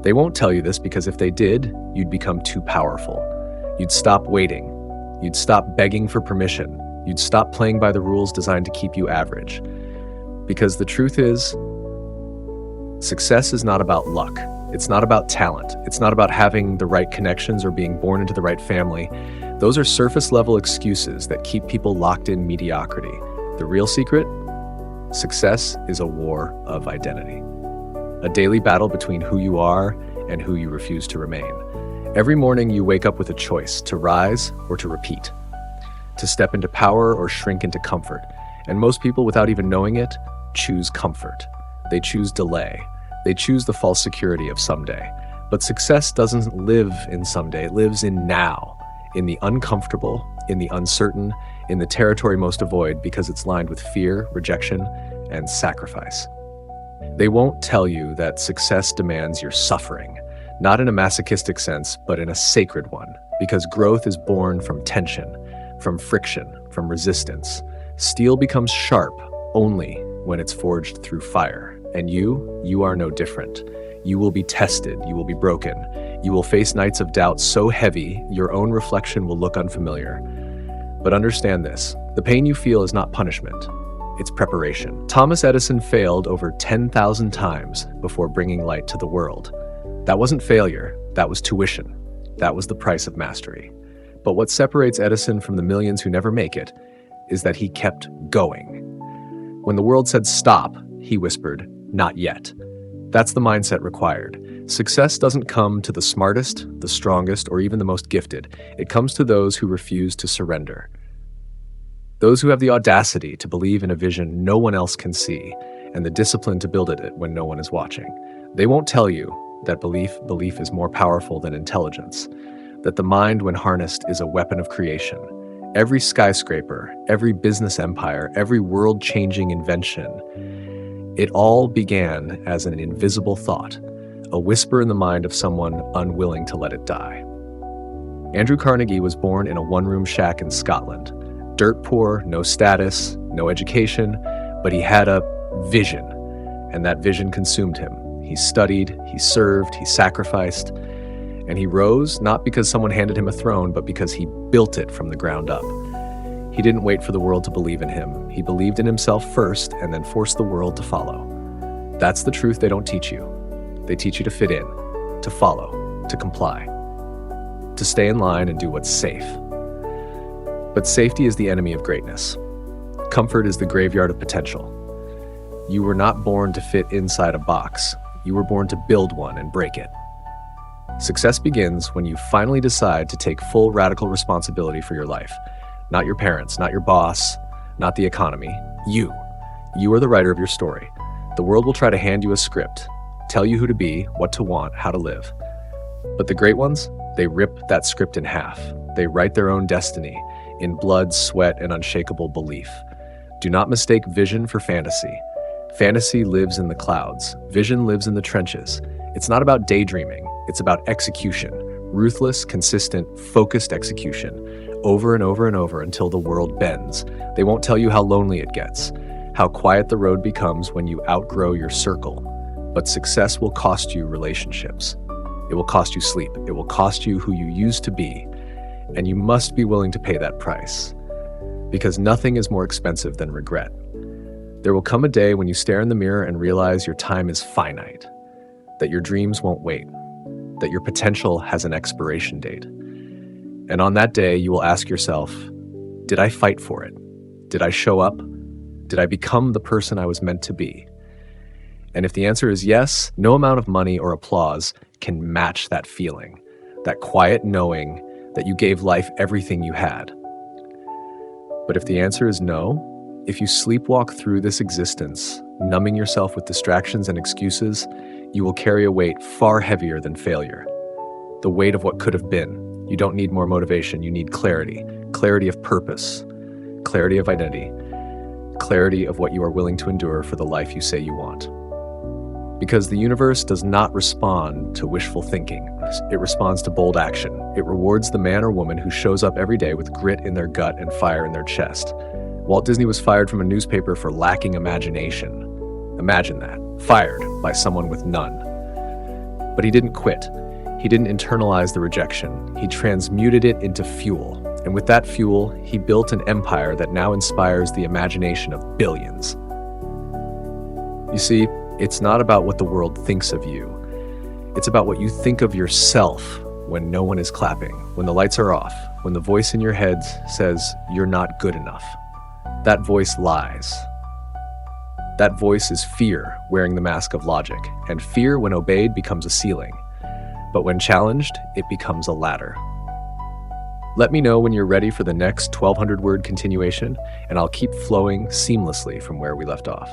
They won't tell you this because if they did, you'd become too powerful. You'd stop waiting. You'd stop begging for permission. You'd stop playing by the rules designed to keep you average. Because the truth is, success is not about luck. It's not about talent. It's not about having the right connections or being born into the right family. Those are surface-level excuses that keep people locked in mediocrity. The real secret? Success is a war of identity. A daily battle between who you are and who you refuse to remain. Every morning you wake up with a choice to rise or to repeat, to step into power or shrink into comfort. And most people, without even knowing it, choose comfort. They choose delay. They choose the false security of someday. But success doesn't live in someday, it lives in now, in the uncomfortable, in the uncertain, in the territory most avoid because it's lined with fear, rejection, and sacrifice. They won't tell you that success demands your suffering, not in a masochistic sense, but in a sacred one, because growth is born from tension, from friction, from resistance. Steel becomes sharp only when it's forged through fire. And you are no different. You will be tested, you will be broken. You will face nights of doubt so heavy, your own reflection will look unfamiliar. But understand this, the pain you feel is not punishment. It's preparation. Thomas Edison failed over 10,000 times before bringing light to the world. That wasn't failure, that was tuition. That was the price of mastery. But what separates Edison from the millions who never make it is that he kept going. When the world said stop, he whispered, "Not yet." That's the mindset required. Success doesn't come to the smartest, the strongest, or even the most gifted. It comes to those who refuse to surrender. Those who have the audacity to believe in a vision no one else can see, and the discipline to build it when no one is watching. They won't tell you that belief is more powerful than intelligence, that the mind, when harnessed, is a weapon of creation. Every skyscraper, every business empire, every world-changing invention, it all began as an invisible thought, a whisper in the mind of someone unwilling to let it die. Andrew Carnegie was born in a one-room shack in Scotland. Dirt poor, no status, no education, but he had a vision, and that vision consumed him. He studied, he served, he sacrificed, and he rose not because someone handed him a throne, but because he built it from the ground up. He didn't wait for the world to believe in him. He believed in himself first and then forced the world to follow. That's the truth they don't teach you. They teach you to fit in, to follow, to comply, to stay in line and do what's safe. But safety is the enemy of greatness. Comfort is the graveyard of potential. You were not born to fit inside a box. You were born to build one and break it. Success begins when you finally decide to take full radical responsibility for your life. Not your parents, not your boss, not the economy. You. You are the writer of your story. The world will try to hand you a script, tell you who to be, what to want, how to live. But the great ones, they rip that script in half. They write their own destiny in blood, sweat, and unshakable belief. Do not mistake vision for fantasy. Fantasy lives in the clouds. Vision lives in the trenches. It's not about daydreaming. It's about execution. Ruthless, consistent, focused execution. Over and over and over until the world bends. They won't tell you how lonely it gets, how quiet the road becomes when you outgrow your circle. But success will cost you relationships. It will cost you sleep. It will cost you who you used to be. And you must be willing to pay that price. Because nothing is more expensive than regret. There will come a day when you stare in the mirror and realize your time is finite, that your dreams won't wait, that your potential has an expiration date. And on that day, you will ask yourself, did I fight for it? Did I show up? Did I become the person I was meant to be? And if the answer is yes, no amount of money or applause can match that feeling, that quiet knowing that you gave life everything you had. But if the answer is no, if you sleepwalk through this existence, numbing yourself with distractions and excuses, you will carry a weight far heavier than failure. The weight of what could have been. You don't need more motivation, you need clarity. Clarity of purpose, clarity of identity, clarity of what you are willing to endure for the life you say you want. Because the universe does not respond to wishful thinking. It responds to bold action. It rewards the man or woman who shows up every day with grit in their gut and fire in their chest. Walt Disney was fired from a newspaper for lacking imagination. Imagine that, fired by someone with none. But he didn't quit. He didn't internalize the rejection. He transmuted it into fuel. And with that fuel, he built an empire that now inspires the imagination of billions. You see, it's not about what the world thinks of you. It's about what you think of yourself when no one is clapping, when the lights are off, when the voice in your head says you're not good enough. That voice lies. That voice is fear wearing the mask of logic, and fear, when obeyed, becomes a ceiling. But when challenged, it becomes a ladder. Let me know when you're ready for the next 1,200-word continuation, and I'll keep flowing seamlessly from where we left off.